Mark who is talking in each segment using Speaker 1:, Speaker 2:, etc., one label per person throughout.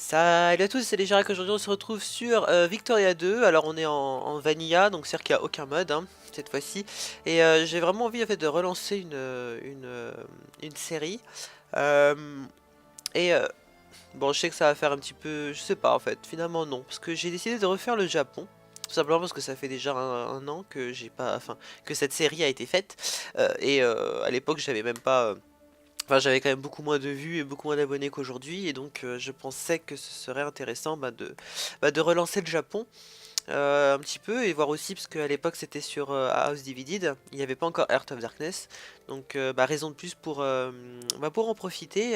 Speaker 1: Salut à tous, c'est Légirac. Aujourd'hui on se retrouve sur Victoria 2. Alors on est en Vanilla, donc c'est-à-dire qu'il n'y a aucun mode hein, cette fois-ci. Et j'ai vraiment envie en fait de relancer une série. Euh, et bon, je sais que ça va faire un petit peu, je sais pas en fait, finalement non. Parce que j'ai décidé de refaire le Japon. Tout simplement parce que ça fait déjà un an que j'ai pas, enfin, que cette série a été faite. À l'époque j'avais même pas. Enfin, j'avais quand même beaucoup moins de vues et beaucoup moins d'abonnés qu'aujourd'hui, et donc je pensais que ce serait intéressant de relancer le Japon un petit peu, et voir aussi, parce qu'à l'époque c'était sur House Divided, il n'y avait pas encore Heart of Darkness, donc raison de plus pour en profiter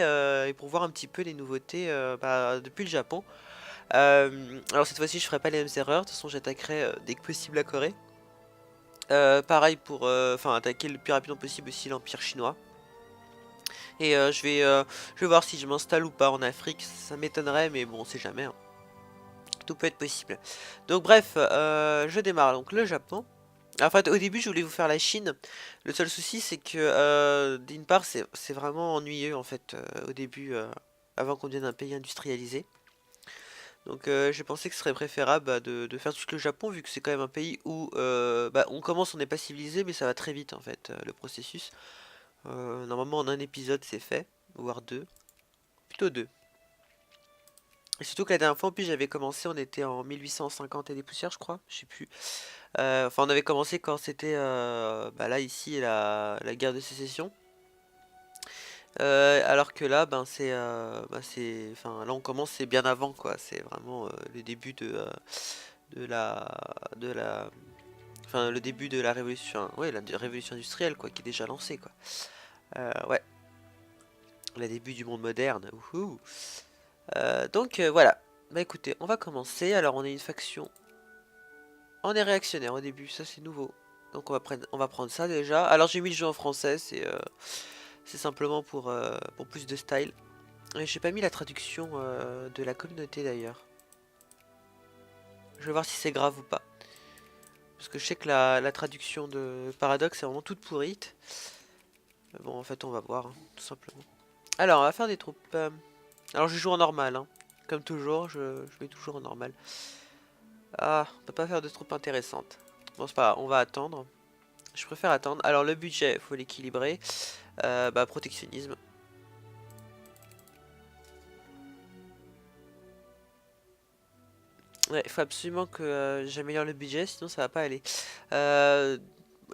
Speaker 1: et pour voir un petit peu les nouveautés depuis le Japon. Alors cette fois-ci je ferai pas les mêmes erreurs, de toute façon j'attaquerai dès que possible la Corée. Pareil pour attaquer le plus rapidement possible aussi l'Empire chinois. Et je vais voir si je m'installe ou pas en Afrique. Ça m'étonnerait, mais bon, on sait jamais, hein. Tout peut être possible. Donc bref, je démarre donc le Japon. En fait, au début, je voulais vous faire la Chine. Le seul souci, c'est que d'une part, c'est vraiment ennuyeux en fait au début, avant qu'on devienne un pays industrialisé. Donc j'ai pensé que ce serait préférable de faire tout le Japon, vu que c'est quand même un pays où on commence, on n'est pas civilisé, mais ça va très vite en fait, le processus. Normalement, en un épisode, c'est fait, voire deux. Plutôt deux. Et surtout que la dernière fois, en plus, j'avais commencé, on était en 1850 et des poussières, je crois, je sais plus. Enfin, on avait commencé quand c'était, là, ici, la guerre de sécession. Alors que là, enfin, là, on commence, c'est bien avant, quoi. C'est vraiment le début de la, de la, enfin, le début de la révolution, ouais, la révolution industrielle, quoi, qui est déjà lancée, quoi. Ouais, le début du monde moderne. Wouhou. Voilà. Bah écoutez, on va commencer. Alors, on est une faction. On est réactionnaire au début, ça c'est nouveau. Donc on va prendre ça déjà. Alors j'ai mis le jeu en français, c'est simplement pour plus de style. Et j'ai pas mis la traduction de la communauté d'ailleurs. Je vais voir si c'est grave ou pas. Parce que je sais que la traduction de Paradox est vraiment toute pourrite. Mais bon, en fait on va voir, hein, tout simplement. Alors on va faire des troupes. Alors je joue en normal, hein. Comme toujours, je mets toujours en normal. Ah, on peut pas faire de troupes intéressantes. Bon c'est pas grave, on va attendre. Je préfère attendre. Alors le budget, faut l'équilibrer. Protectionnisme. Ouais, il faut absolument que j'améliore le budget, sinon ça va pas aller. Euh,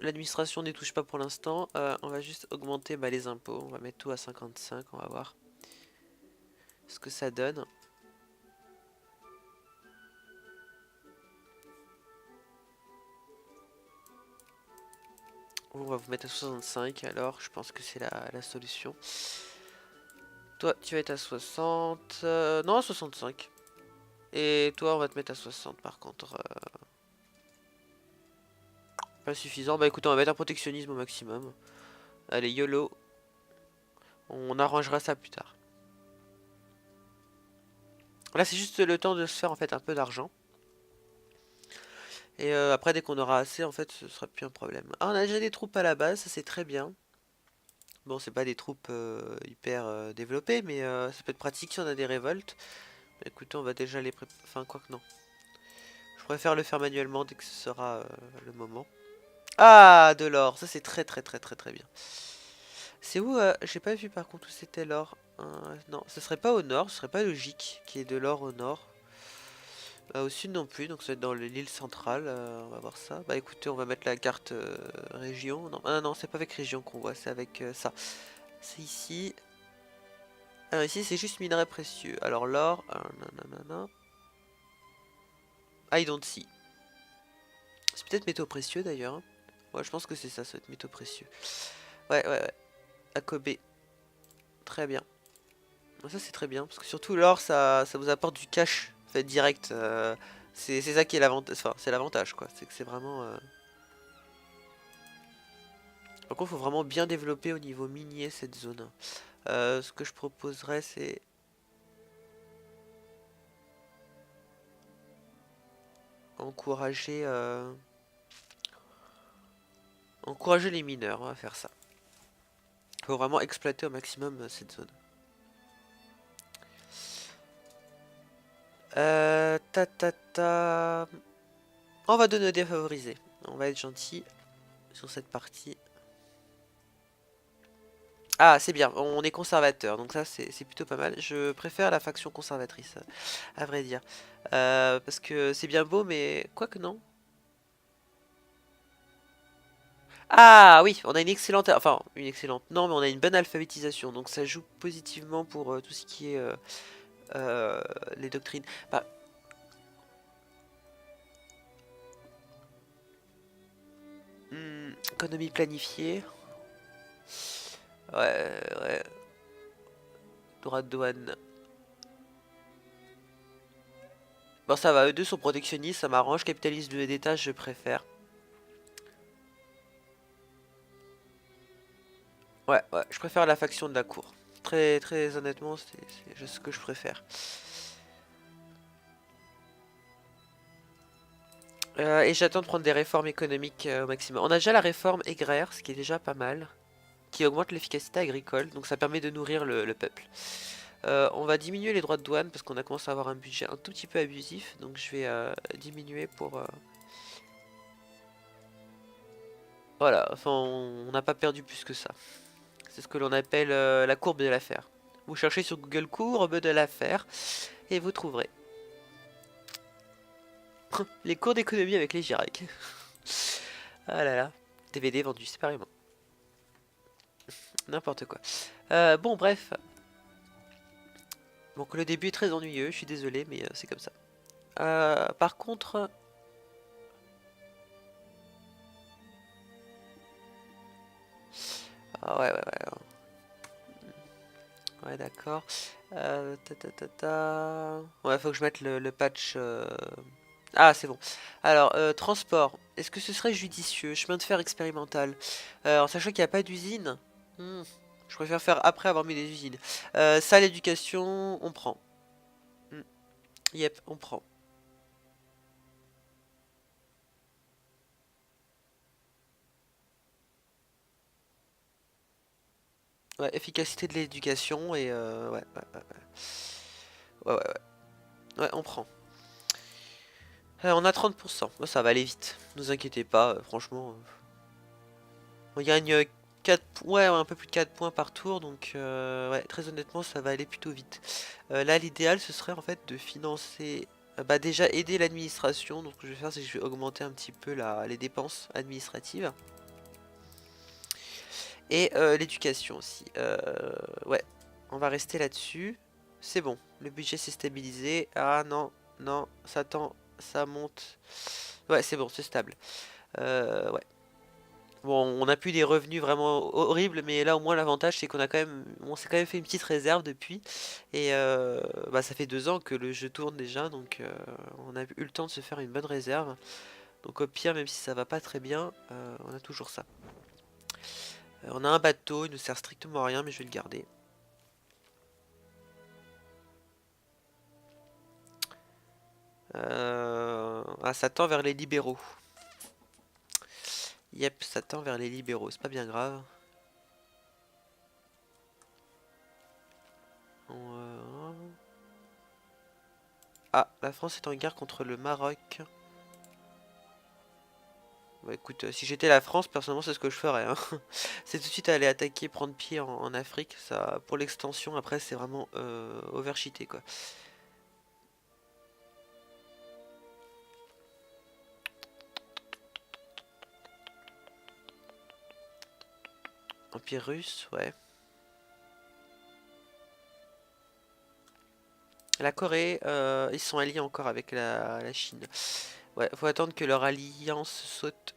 Speaker 1: L'administration n'y touche pas pour l'instant. On va juste augmenter les impôts. On va mettre tout à 55, on va voir ce que ça donne. On va vous mettre à 65, alors je pense que c'est la solution. Toi, tu vas être à 60. Non, à 65. Et toi, on va te mettre à 60 par contre. Pas suffisant. Bah écoute, on va mettre un protectionnisme au maximum. Allez, YOLO. On arrangera ça plus tard. Là, c'est juste le temps de se faire en fait un peu d'argent. Et après, dès qu'on aura assez, en fait, ce sera plus un problème. Ah, on a déjà des troupes à la base, ça c'est très bien. Bon, c'est pas des troupes hyper développées, mais ça peut être pratique si on a des révoltes. Écoutez, on va déjà les préparer. Enfin, quoi que non. Je préfère le faire manuellement dès que ce sera le moment. Ah, de l'or, ça c'est très très très très très bien. C'est où j'ai pas vu par contre où c'était l'or. Non, ce serait pas au nord, ce serait pas logique qu'il y ait de l'or au nord. Au sud non plus, donc ça va être dans l'île centrale, on va voir ça. Bah écoutez, on va mettre la carte région. Non, ah, non, c'est pas avec région qu'on voit, c'est avec ça. C'est ici. Alors ici c'est juste minerai précieux. Alors l'or, nanana. I don't see. C'est peut-être métaux précieux d'ailleurs, hein. Ouais, je pense que c'est ça, ça va être métaux précieux. Ouais, ouais, ouais. Akobe. Très bien. Ça c'est très bien, parce que surtout l'or ça vous apporte du cash, en fait, direct. C'est ça qui est l'avantage, enfin c'est l'avantage quoi, c'est que c'est vraiment... Par contre, il faut vraiment bien développer au niveau minier cette zone. Ce que je proposerais, c'est encourager, encourager les mineurs. On va faire ça. Il faut vraiment exploiter au maximum cette zone. Ta ta ta. On va donner défavorisé. On va être gentil sur cette partie. Ah, c'est bien, on est conservateur, donc ça c'est plutôt pas mal. Je préfère la faction conservatrice, à vrai dire. Parce que c'est bien beau, mais quoique non. Ah oui, on a une excellente, enfin une excellente, non mais on a une bonne alphabétisation, donc ça joue positivement pour tout ce qui est euh, les doctrines. Bah, économie planifiée, ouais, ouais, droit de douane. Bon ça va, eux deux sont protectionnistes, ça m'arrange, capitaliste d'État je préfère. Ouais, ouais, je préfère la faction de la cour. Très, très honnêtement, c'est ce que je préfère. Et j'attends de prendre des réformes économiques au maximum. On a déjà la réforme agraire, ce qui est déjà pas mal, qui augmente l'efficacité agricole, donc ça permet de nourrir le peuple. On va diminuer les droits de douane parce qu'on a commencé à avoir un budget un tout petit peu abusif, donc je vais diminuer pour... Voilà, enfin on n'a pas perdu plus que ça. C'est ce que l'on appelle la courbe de l'affaire. Vous cherchez sur Google courbe de l'affaire et vous trouverez. Les cours d'économie avec les Girac. Ah là là. DVD vendu séparément. N'importe quoi. Bon, bref. Donc le début est très ennuyeux, je suis désolé, mais c'est comme ça. Par contre... Ah ouais, ouais, ouais. Ouais, d'accord. Ta, ta, ta, ta. Ouais, faut que je mette le patch... Ah, c'est bon. Alors, transport. Est-ce que ce serait judicieux? Chemin de fer expérimental. En sachant qu'il n'y a pas d'usine. Hmm, je préfère faire après avoir mis des usines. Ça, l'éducation, on prend. Hmm, yep, on prend. Ouais, efficacité de l'éducation et ouais, ouais, ouais, ouais, ouais, ouais, ouais, on prend. On a 30%. Bon, ça va aller vite. Ne vous inquiétez pas, franchement. On gagne 4, ouais, un peu plus de 4 points par tour, donc ouais, très honnêtement, ça va aller plutôt vite. Là, l'idéal, ce serait en fait de financer, bah déjà aider l'administration. Donc, ce que je vais faire, c'est que je vais augmenter un petit peu les dépenses administratives et l'éducation aussi. Ouais, on va rester là-dessus. C'est bon, le budget s'est stabilisé. Ah non, non, ça tend, ça monte. Ouais, c'est bon, c'est stable. Ouais. Bon, on n'a plus des revenus vraiment horribles, mais là au moins l'avantage c'est qu'on a quand même, on s'est quand même fait une petite réserve depuis, et bah, ça fait 2 ans que le jeu tourne déjà, donc on a eu le temps de se faire une bonne réserve. Donc au pire, même si ça va pas très bien, on a toujours ça. On a un bateau, il ne sert strictement à rien, mais je vais le garder. Ah, ça tend vers les libéraux. Yep, ça tend vers les libéraux, c'est pas bien grave. Ah, la France est en guerre contre le Maroc. Bah écoute, si j'étais la France, personnellement, c'est ce que je ferais, hein. C'est tout de suite aller attaquer, prendre pied en Afrique. Ça, pour l'extension, après, c'est vraiment overcheaté, quoi. Empire russe, ouais. La Corée, ils sont alliés encore avec la Chine. Ouais, faut attendre que leur alliance saute.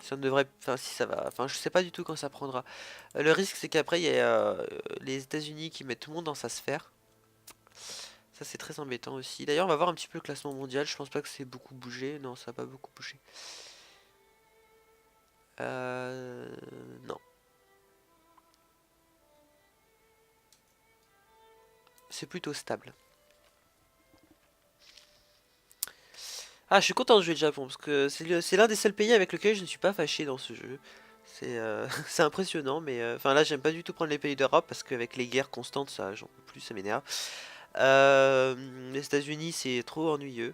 Speaker 1: Ça ne devrait... Enfin, si ça va... Enfin, je sais pas du tout quand ça prendra. Le risque, c'est qu'après, il y a les États-Unis qui mettent tout le monde dans sa sphère. Ça, c'est très embêtant aussi. D'ailleurs, on va voir un petit peu le classement mondial. Je pense pas que c'est beaucoup bougé. Non, ça a pas beaucoup bougé. Non. C'est plutôt stable. Ah, je suis content de jouer le Japon parce que c'est l'un des seuls pays avec lequel je ne suis pas fâché dans ce jeu. C'est c'est impressionnant, mais enfin là j'aime pas du tout prendre les pays d'Europe parce qu'avec les guerres constantes, ça j'en peux plus, ça m'énerve. Les États-Unis, c'est trop ennuyeux.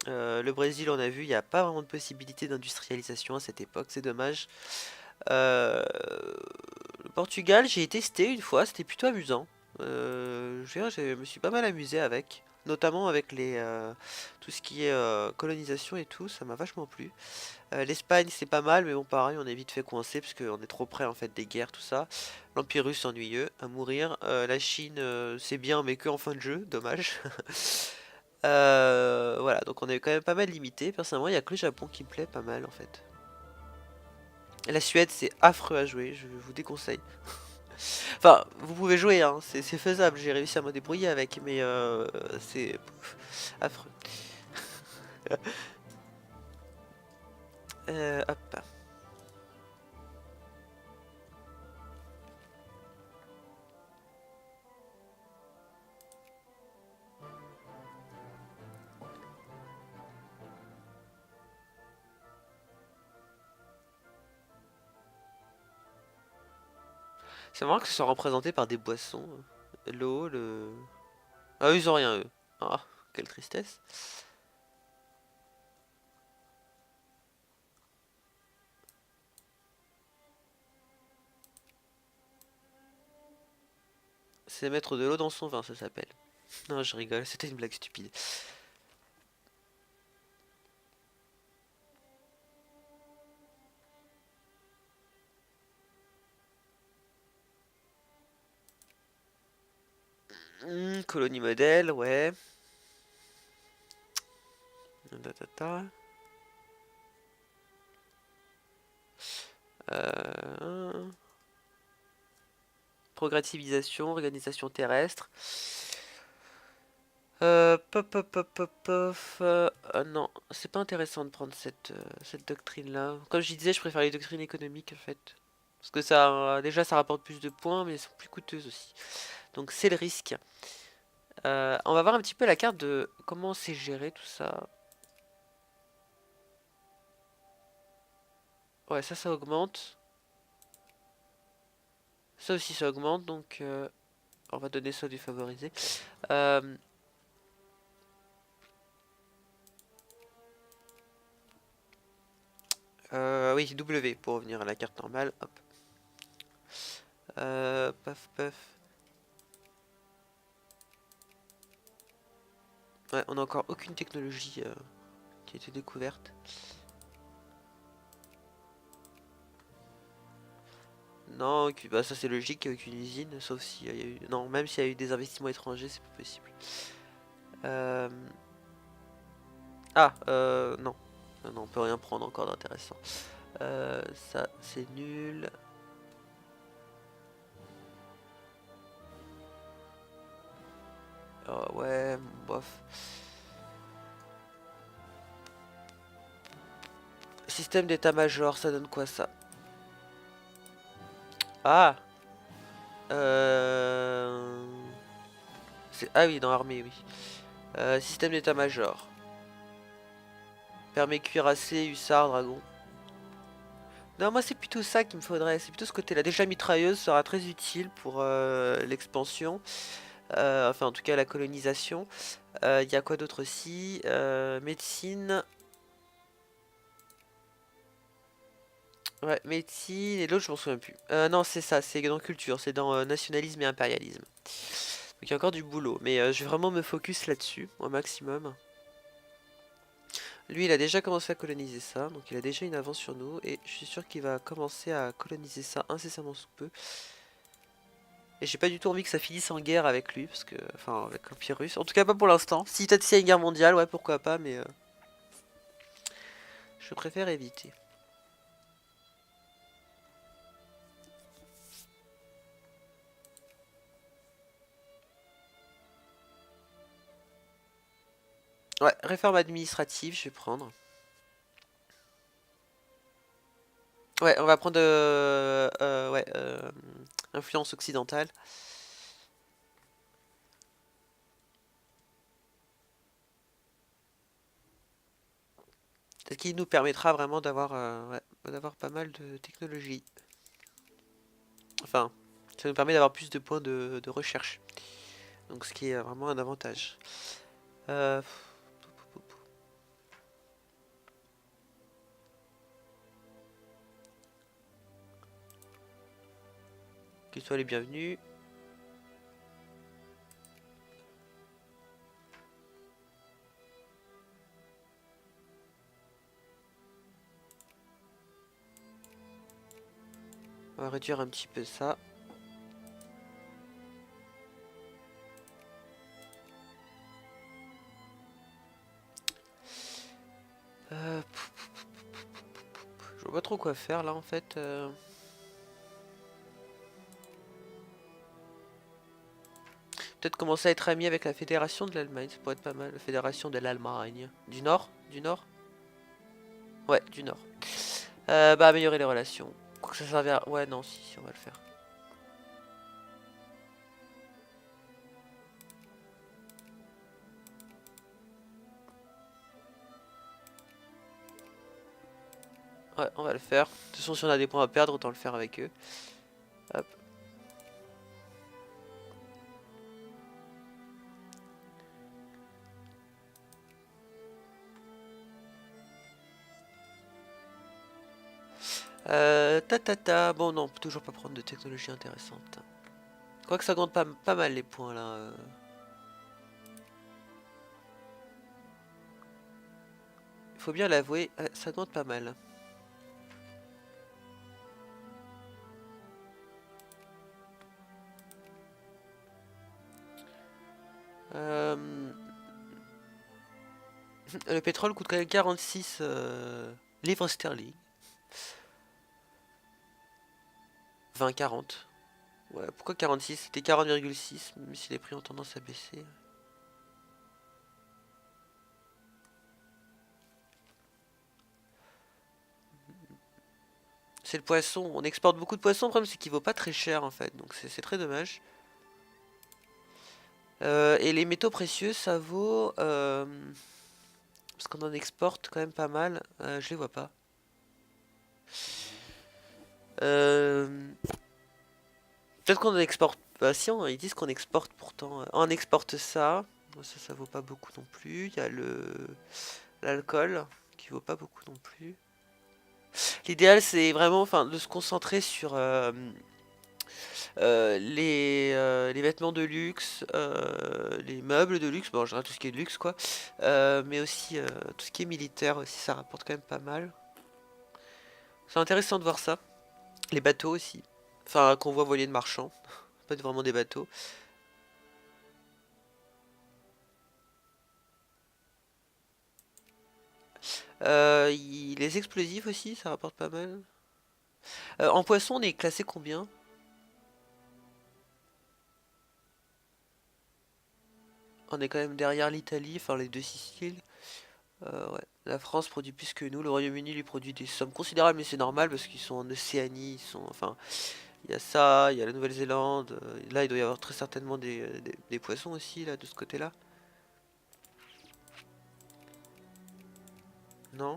Speaker 1: Le Brésil, on a vu, il n'y a pas vraiment de possibilité d'industrialisation à cette époque, c'est dommage. Le Portugal, j'ai testé une fois, c'était plutôt amusant. Je me suis pas mal amusé avec, notamment avec tout ce qui est colonisation et tout, ça m'a vachement plu. L'Espagne, c'est pas mal, mais bon, pareil, on est vite fait coincer parce qu'on est trop près en fait des guerres, tout ça. L'Empire russe, ennuyeux, à mourir. La Chine, c'est bien, mais que en fin de jeu, dommage. Voilà, donc on est quand même pas mal limité. Personnellement, il y a que le Japon qui me plaît pas mal en fait. La Suède, c'est affreux à jouer, je vous déconseille. Enfin, vous pouvez jouer, hein, c'est faisable, j'ai réussi à me débrouiller avec, mais c'est affreux. Hop. C'est marrant que ce soit représenté par des boissons. L'eau, le... Ah, eux, ils ont rien, eux. Ah, quelle tristesse. C'est mettre de l'eau dans son vin, ça s'appelle. Non, je rigole, c'était une blague stupide. Colonie modèle, ouais. Ta, ta, ta. Euh, Progressivisation, organisation terrestre. Pop, pop, pop, pop, pop. Non, c'est pas intéressant de prendre cette doctrine-là. Comme je disais, je préfère les doctrines économiques en fait. Parce que ça, déjà, ça rapporte plus de points, mais elles sont plus coûteuses aussi. Donc c'est le risque. On va voir un petit peu la carte de comment c'est géré tout ça. Ouais, ça augmente. Ça aussi, ça augmente, donc on va donner ça du favorisé. Euh, oui, W pour revenir à la carte normale. Hop. Paf, paf. Ouais, on a encore aucune technologie qui a été découverte. Non, bah ça c'est logique avec une usine, sauf s'il y a eu... Non, même s'il y a eu des investissements étrangers, c'est pas possible. Euh... Non. Non, on peut rien prendre encore d'intéressant. Ça, c'est nul. Oh, ouais, bof. Système d'état-major, ça donne quoi ça? Ah euh... Ah oui, dans l'armée, oui. Système d'état-major. Permet cuirassé, hussard, dragon. Non, moi c'est plutôt ça qu'il me faudrait, c'est plutôt ce côté-là. Déjà mitrailleuse sera très utile pour l'expansion, enfin en tout cas la colonisation. Il y a quoi d'autre aussi? Médecine. Ouais, médecine et l'autre je m'en souviens plus. Non c'est ça, c'est dans culture, c'est dans nationalisme et impérialisme. Donc il y a encore du boulot, mais je vais vraiment me focus là-dessus au maximum. Lui il a déjà commencé à coloniser ça, donc il a déjà une avance sur nous et je suis sûr qu'il va commencer à coloniser ça incessamment sous peu. Et j'ai pas du tout envie que ça finisse en guerre avec lui, parce que, enfin, avec l'Empire russe. En tout cas, pas pour l'instant. Si peut-être s'il y a une guerre mondiale, ouais, pourquoi pas, mais je préfère éviter. Ouais, réforme administrative, je vais prendre. Ouais, on va prendre ouais, influence occidentale. Ce qui nous permettra vraiment d'avoir ouais, d'avoir pas mal de technologie. Enfin, ça nous permet d'avoir plus de points de recherche. Donc ce qui est vraiment un avantage. Euh, Qu'ils soient les bienvenus. On va réduire un petit peu ça. Euh, Je vois pas trop quoi faire là en fait. Peut-être commencer à être ami avec la fédération de l'Allemagne, ça pourrait être pas mal. La fédération de l'Allemagne. Du Nord? Du Nord? Ouais, du Nord. Bah améliorer les relations. Quoi que ça servira. Ouais, non, si, on va le faire. Ouais, on va le faire. De toute façon, si on a des points à perdre, autant le faire avec eux. Hop. Bon, non, toujours pas prendre de technologie intéressante. Quoique ça compte pas mal les points là. Il faut bien l'avouer, ça compte pas mal. Euh, Le pétrole coûte quand même 46 livres sterling. 20-40. Ouais, pourquoi 46? C'était 40,6, même si les prix ont tendance à baisser. C'est le poisson. On exporte beaucoup de poissons, le problème c'est qu'il vaut pas très cher en fait, donc c'est très dommage. Et les métaux précieux, ça vaut... parce qu'on en exporte quand même pas mal. Je les vois pas. Euh, Peut-être qu'on en exporte... Bah si, ils disent qu'on exporte pourtant. On exporte ça. Ça vaut pas beaucoup non plus. Il y a l'alcool qui vaut pas beaucoup non plus. L'idéal, c'est vraiment enfin, de se concentrer sur les vêtements de luxe, les meubles de luxe, bon, en général tout ce qui est de luxe quoi, mais aussi tout ce qui est militaire aussi, ça rapporte quand même pas mal. C'est intéressant de voir ça. Les bateaux aussi, enfin convoi voilier de marchands, pas vraiment des bateaux. Les explosifs aussi, ça rapporte pas mal. En poisson, on est classé combien? On est quand même derrière l'Italie, enfin les deux Siciles. Ouais. La France produit plus que nous. Le Royaume-Uni lui produit des sommes considérables, mais c'est normal parce qu'ils sont en Océanie. Ils sont, enfin, il y a ça, il y a la Nouvelle-Zélande. Là, il doit y avoir très certainement des poissons aussi là de ce côté-là. Non,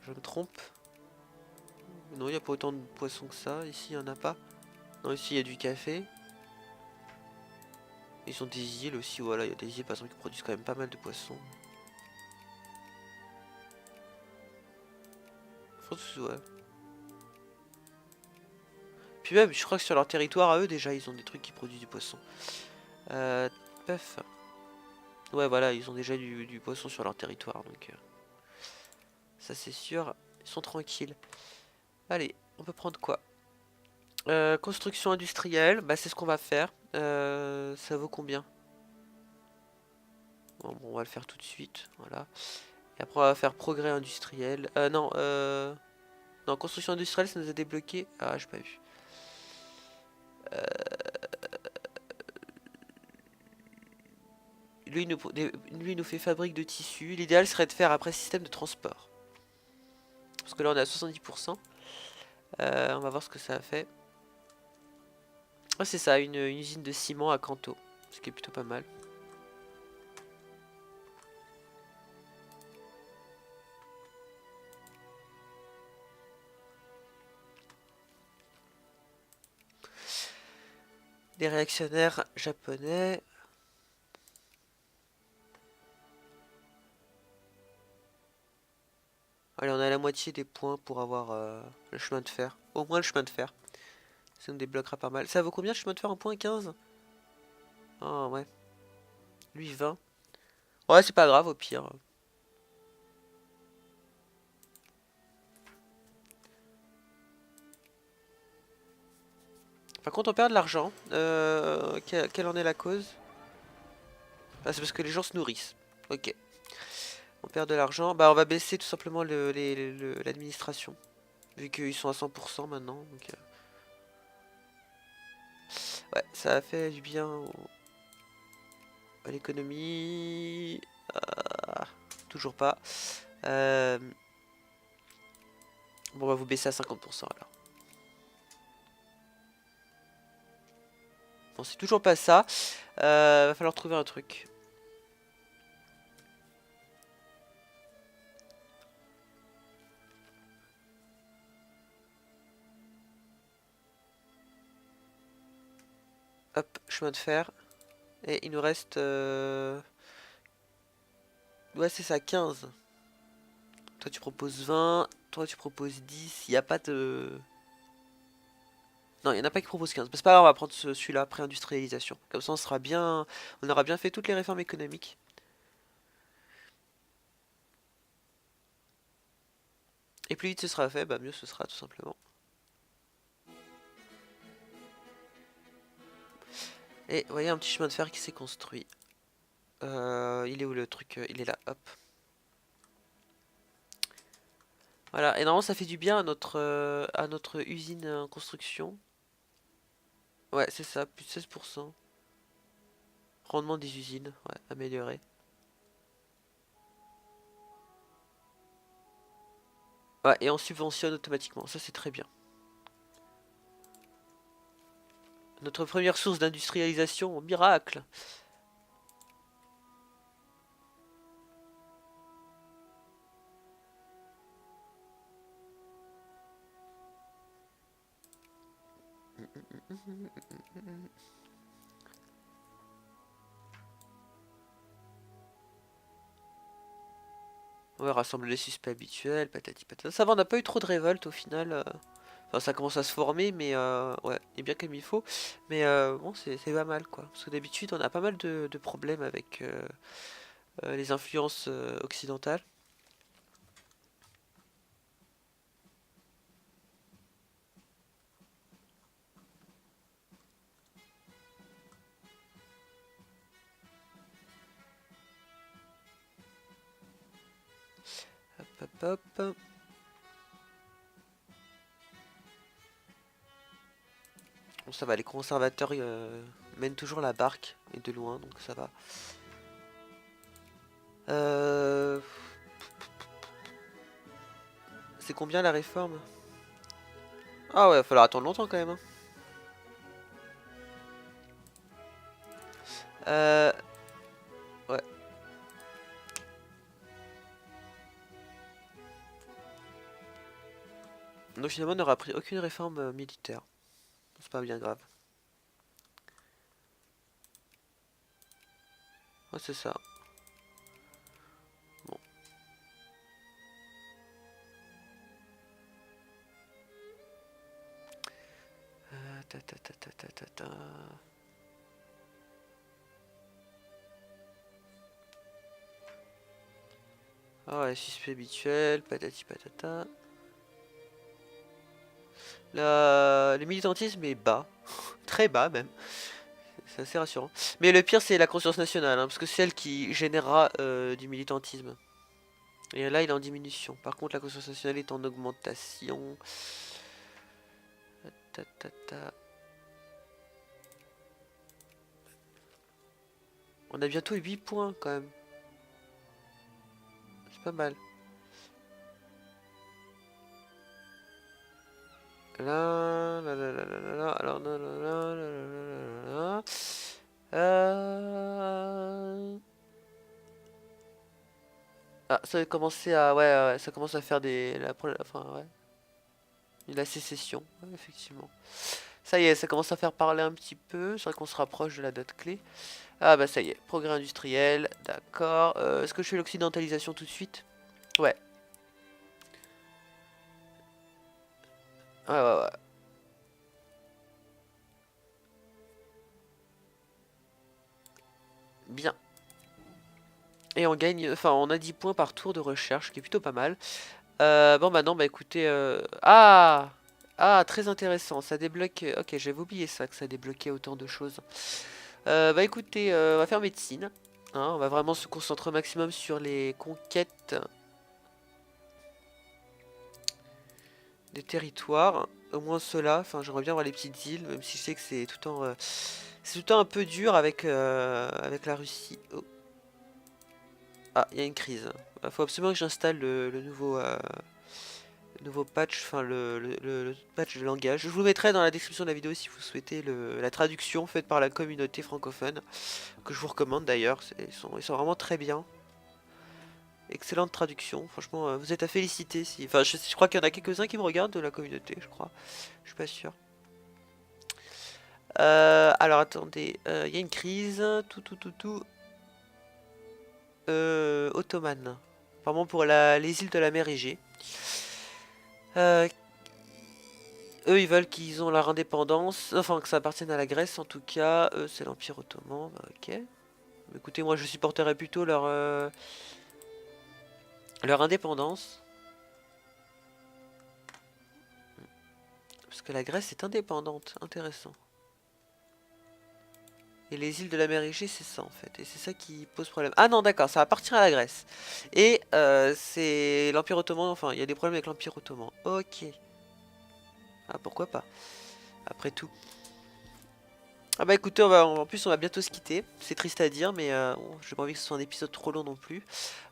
Speaker 1: je me trompe. Non, il n'y a pas autant de poissons que ça. Ici, il n'y en a pas. Non, ici, il y a du café. Ils ont des îles aussi. Voilà, il y a des îles par exemple qui produisent quand même pas mal de poissons. Ouais. Puis même, je crois que sur leur territoire à eux, déjà, ils ont des trucs qui produisent du poisson. Euh, Pef. Ouais, voilà, ils ont déjà du poisson sur leur territoire, donc ça c'est sûr, ils sont tranquilles. Allez, on peut prendre quoi? Construction industrielle, bah c'est ce qu'on va faire. Ça vaut combien? Bon, on va le faire tout de suite, voilà. Et après on va faire progrès industriel. Non, construction industrielle, ça nous a débloqué. Ah, j'ai pas vu. Lui, il nous fait fabrique de tissus. L'idéal serait de faire après système de transport. Parce que là, on est à 70%. On va voir ce que ça a fait. Ah, c'est ça, une usine de ciment à Kanto. Ce qui est plutôt pas mal. des réactionnaires japonais. Allez, on a la moitié des points pour avoir le chemin de fer. Au moins le chemin de fer. Ça nous débloquera pas mal. Ça vaut combien le chemin de fer en point 15? Ah ouais. Lui 20. Ouais, c'est pas grave au pire. Par contre, on perd de l'argent. Quelle en est la cause? Ah, c'est parce que les gens se nourrissent. Ok. On perd de l'argent. Bah, on va baisser tout simplement l'administration. Vu qu'ils sont à 100% maintenant. Donc, ouais, ça a fait du bien à l'économie. Toujours pas. Bon, on va vous baisser à 50% alors. Bon, c'est toujours pas ça. Va falloir trouver un truc. Hop, chemin de fer. Et il nous reste... Ouais, c'est ça, 15. Toi, tu proposes 20. Toi, tu proposes 10. Il n'y a pas de... Non, il n'y en a pas qui proposent 15. C'est pas grave, on va prendre celui-là, pré-industrialisation. Comme ça, on sera bien... On aura bien fait toutes les réformes économiques. Et plus vite ce sera fait, bah mieux ce sera, tout simplement. Et vous voyez un petit chemin de fer qui s'est construit. Il est où le truc? Il est là, hop. Voilà, et normalement ça fait du bien à notre usine en construction. Ouais, c'est ça, plus de 16%. Rendement des usines, ouais, amélioré. Ouais, et on subventionne automatiquement, ça c'est très bien. Notre première source d'industrialisation, miracle. Ouais, rassembler les suspects habituels, patati patata. Ça va, on n'a pas eu trop de révolte au final. Enfin, ça commence à se former, mais ouais, et bien comme il faut. Mais bon, c'est pas mal quoi. Parce que d'habitude, on a pas mal de problèmes avec les influences occidentales. Hop, hop, hop. Bon, ça va, les conservateurs mènent toujours la barque, et de loin, donc ça va. Euh, C'est combien la réforme? Ah ouais, il va falloir attendre longtemps quand même, hein. Euh, ouais. Donc finalement, on n'aura pris aucune réforme militaire. C'est pas bien grave. Ouais, c'est ça. Bon. Ta, ta, ta, ta, ta, ta, ta. Ah ouais, suspect habituel, patati patata. Le militantisme est bas. Très bas même. C'est assez rassurant. Mais le pire, c'est la conscience nationale, hein, parce que c'est elle qui générera du militantisme. Et là, il est en diminution. Par contre, la conscience nationale est en augmentation. Ta, ta, ta. On a bientôt 8 points quand même. C'est pas mal. Là, là, là, là, là, là, là, alors, là, là, là, là, là, là, là, là. Ah, ça a commencé à... Ouais, ouais, ça commence à faire des... enfin, ouais. La sécession, ouais, effectivement. Ça y est, ça commence à faire parler un petit peu. C'est vrai qu'on se rapproche de la date clé. Ah bah ça y est, progrès industriel, d'accord. Est-ce que je fais l'occidentalisation tout de suite? Ouais. Ouais, ouais, ouais. Bien. Et on gagne, enfin on a 10 points par tour de recherche, ce qui est plutôt pas mal. Bon bah non, bah écoutez, ah! Ah, très intéressant, ça débloque... Ok, j'avais oublié ça, que ça débloquait autant de choses. Bah écoutez, on va faire médecine. Hein, on va vraiment se concentrer au maximum sur les conquêtes des territoires. Au moins ceux-là, enfin j'aimerais bien voir les petites îles, même si je sais que c'est tout le temps, c'est tout le temps un peu dur avec, avec la Russie. Oh. Ah, il y a une crise. Il faut absolument que j'installe le nouveau... nouveau patch, enfin le patch de langage. Je vous le mettrai dans la description de la vidéo si vous souhaitez la traduction faite par la communauté francophone, que je vous recommande d'ailleurs, ils sont vraiment très bien. Excellente traduction, franchement, vous êtes à féliciter. Si... Enfin, je crois qu'il y en a quelques-uns qui me regardent de la communauté, je crois. Je suis pas sûr. Alors attendez, il y a une crise, tout. Ottomane. Vraiment pour les îles de la mer Égée. Euh, Eux, ils veulent qu'ils ont leur indépendance, enfin que ça appartienne à la Grèce en tout cas. Eux, c'est l'Empire Ottoman, bah, ok. Écoutez, moi je supporterais plutôt leur indépendance. Parce que la Grèce est indépendante, intéressant. Et les îles de la mer Égée, c'est ça en fait. Et c'est ça qui pose problème. Ah non, d'accord, ça appartient à la Grèce. Et c'est l'Empire Ottoman, enfin il y a des problèmes avec l'Empire Ottoman. Ok. Ah pourquoi pas, après tout. Ah bah écoutez, en plus on va bientôt se quitter. C'est triste à dire, mais bon, j'ai pas envie que ce soit un épisode trop long non plus.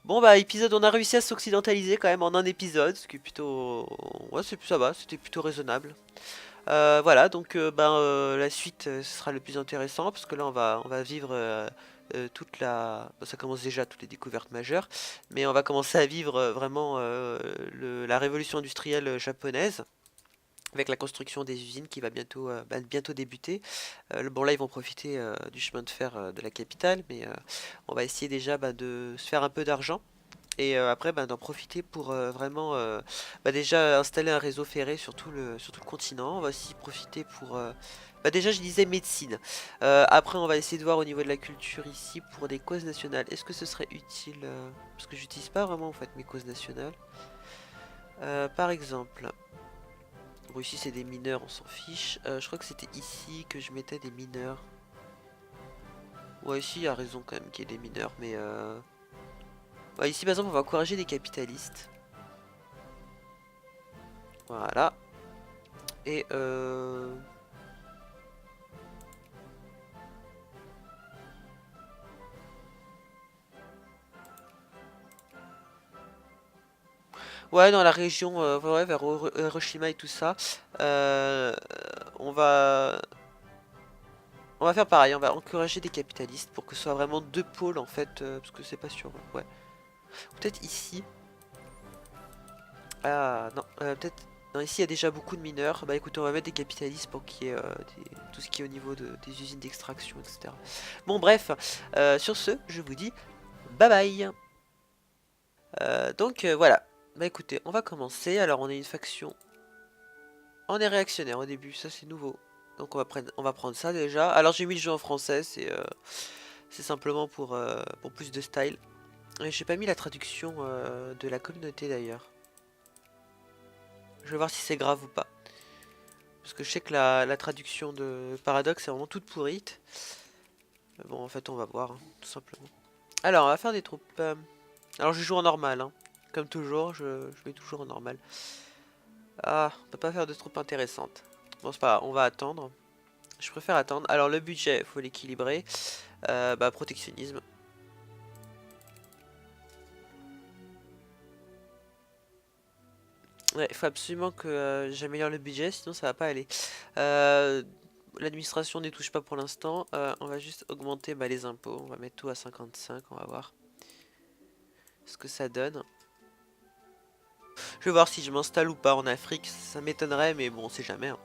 Speaker 1: Bon bah épisode, on a réussi à s'occidentaliser quand même en un épisode, ce qui est plutôt... Ouais, ça va, c'était plutôt raisonnable. Voilà, donc la suite, ce sera le plus intéressant, parce que là on va vivre toute la... bah, ça commence déjà, toutes les découvertes majeures, mais on va commencer à vivre vraiment la révolution industrielle japonaise, avec la construction des usines qui va bientôt débuter. Bon là ils vont profiter du chemin de fer de la capitale, mais on va essayer déjà de se faire un peu d'argent. Et après d'en profiter pour vraiment déjà installer un réseau ferré sur tout le continent. On va aussi profiter pour... déjà je disais médecine. Après on va essayer de voir au niveau de la culture ici pour des causes nationales. Est-ce que ce serait utile parce que j'utilise pas vraiment en fait mes causes nationales. Par exemple... Bon, ici c'est des mineurs, on s'en fiche. Je crois que c'était ici que je mettais des mineurs. Ouais, ici il y a raison quand même qu'il y ait des mineurs, mais ouais, ici par exemple on va encourager des capitalistes. Voilà. Et ouais, dans la région, ouais, vers Hiroshima et tout ça, euh, on va... On va faire pareil, on va encourager des capitalistes pour que ce soit vraiment deux pôles en fait, parce que c'est pas sûr, ouais. Peut-être ici. Ah non, peut-être... Non, ici il y a déjà beaucoup de mineurs. Bah écoutez, on va mettre des capitalistes pour qu'il y ait tout ce qui est au niveau des usines d'extraction, etc. Bon bref, sur ce, je vous dis bye bye. Voilà. Bah écoutez, on va commencer. Alors on est une faction... On est réactionnaire au début, ça c'est nouveau. Donc on va prendre ça déjà. Alors j'ai mis le jeu en français, c'est simplement pour plus de style. Et j'ai pas mis la traduction de la communauté d'ailleurs. Je vais voir si c'est grave ou pas. Parce que je sais que la traduction de Paradox est vraiment toute pourrite. Mais bon, en fait, on va voir, hein, tout simplement. Alors, on va faire des troupes. Alors, je joue en normal, hein. Comme toujours, je mets toujours en normal. Ah, on peut pas faire de troupes intéressantes. Bon, c'est pas grave, on va attendre. Je préfère attendre. Alors, le budget, il faut l'équilibrer. Protectionnisme. Ouais, il faut absolument que j'améliore le budget, sinon ça va pas aller. Euh, L'administration n'y touche pas pour l'instant. On va juste augmenter les impôts. On va mettre tout à 55, on va voir ce que ça donne. Je vais voir si je m'installe ou pas en Afrique. Ça m'étonnerait, mais bon, on sait jamais, hein.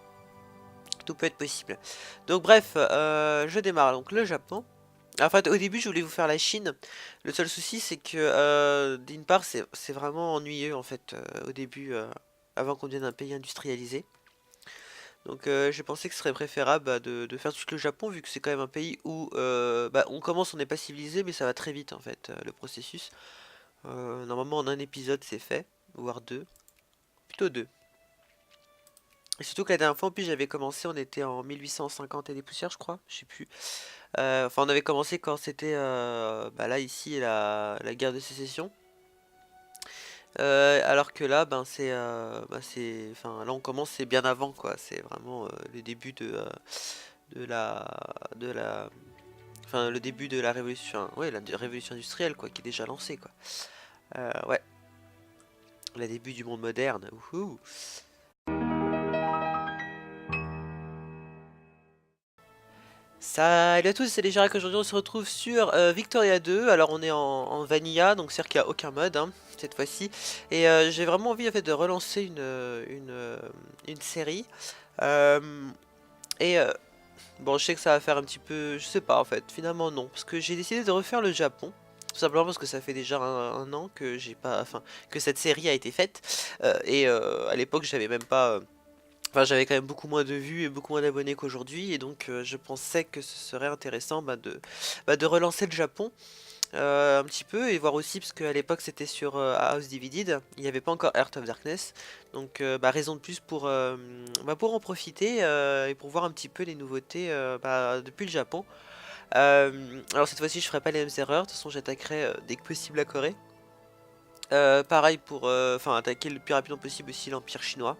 Speaker 1: tout peut être possible. Donc bref, je démarre donc le Japon. En fait, au début, je voulais vous faire la Chine. Le seul souci, c'est que d'une part, c'est vraiment ennuyeux en fait au début, avant qu'on devienne un pays industrialisé. Donc j'ai pensé que ce serait préférable de faire tout le Japon, vu que c'est quand même un pays où bah, on commence, on n'est pas civilisé, mais ça va très vite en fait, le processus. Normalement, en un épisode, c'est fait, voire deux, plutôt deux. Et surtout que la dernière fois, en plus, j'avais commencé, on était en 1850 et des poussières, je crois, je sais plus. Enfin, on avait commencé quand c'était, bah là, ici, la guerre de sécession. Alors que là, ben, enfin, là, on commence, c'est bien avant, quoi. C'est vraiment le début de la, de la, enfin, le début de la révolution, ouais, la révolution industrielle, quoi, qui est déjà lancée, quoi. Ouais, le début du monde moderne. Wouhou. Salut à tous, c'est Légerac. Aujourd'hui on se retrouve sur Victoria 2. Alors on est en Vanilla, donc c'est-à-dire qu'il n'y a aucun mode hein, cette fois-ci. Et j'ai vraiment envie en fait de relancer une série. Euh, et bon, je sais que ça va faire un petit peu, je sais pas en fait, finalement non. Parce que j'ai décidé de refaire le Japon. Tout simplement parce que ça fait déjà un an que j'ai pas, enfin, que cette série a été faite. À l'époque j'avais même pas... Enfin, j'avais quand même beaucoup moins de vues et beaucoup moins d'abonnés qu'aujourd'hui, et donc je pensais que ce serait intéressant de relancer le Japon un petit peu, et voir aussi, parce qu'à l'époque c'était sur House Divided, il n'y avait pas encore Heart of Darkness, donc raison de plus pour en profiter et pour voir un petit peu les nouveautés depuis le Japon. Alors cette fois-ci je ferai pas les mêmes erreurs, de toute façon j'attaquerai dès que possible la Corée. Pareil pour enfin attaquer le plus rapidement possible aussi l'Empire chinois.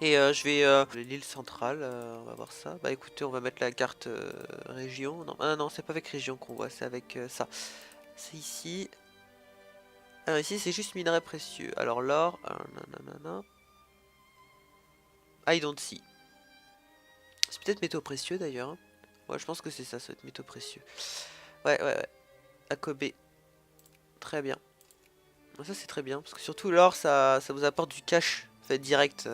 Speaker 1: Et je vais l'île centrale, on va voir ça. Bah écoutez, on va mettre la carte région. Non, ah, non, c'est pas avec région qu'on voit, c'est avec ça. C'est ici. Ah, ici, c'est juste minerai précieux. Alors l'or, nanana. I don't see. C'est peut-être métaux précieux d'ailleurs, hein. Ouais, je pense que c'est ça, ça va être métaux précieux. Ouais, ouais, ouais. Akobe. Très bien. Ça c'est très bien, parce que surtout l'or, ça vous apporte du cash, en fait, direct.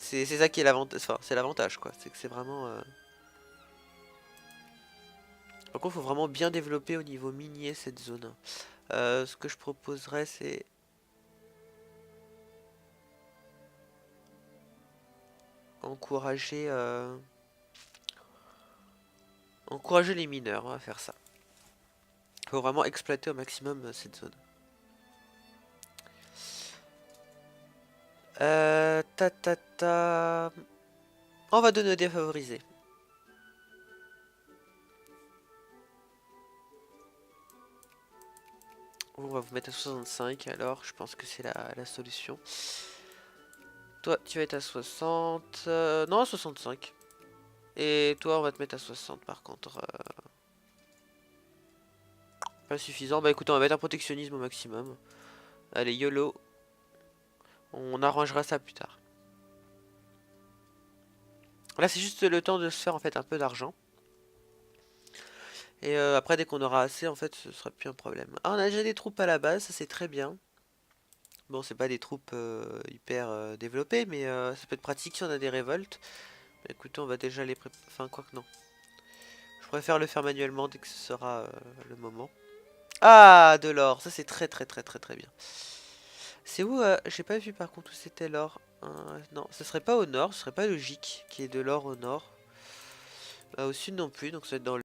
Speaker 1: C'est ça qui est l'avantage, enfin, c'est l'avantage, quoi. C'est que c'est vraiment... Par contre, il faut vraiment bien développer au niveau minier cette zone. Ce que je proposerais, c'est... encourager... encourager les mineurs, on va faire ça. Il faut vraiment exploiter au maximum cette zone. Ta. On va donner défavorisé. On va vous mettre à 65 alors, je pense que c'est la solution. Toi, tu vas être à 60... non, à 65. Et toi, on va te mettre à 60 par contre. Pas suffisant. Bah écoute, on va mettre un protectionnisme au maximum. Allez, YOLO. On arrangera ça plus tard. Là, c'est juste le temps de se faire en fait un peu d'argent. Et après, dès qu'on aura assez, en fait, ce sera plus un problème. Ah, on a déjà des troupes à la base, ça c'est très bien. Bon, c'est pas des troupes hyper développées, mais ça peut être pratique si on a des révoltes. Bah, écoutez, on va déjà les préparer. Enfin, quoi que non. Je préfère le faire manuellement dès que ce sera le moment. Ah, de l'or, ça c'est très très très très très bien. C'est où j'ai pas vu par contre où c'était l'or. Non, ce serait pas au nord, ce serait pas logique qu'il y ait de l'or au nord. Au sud non plus, donc ça va être dans le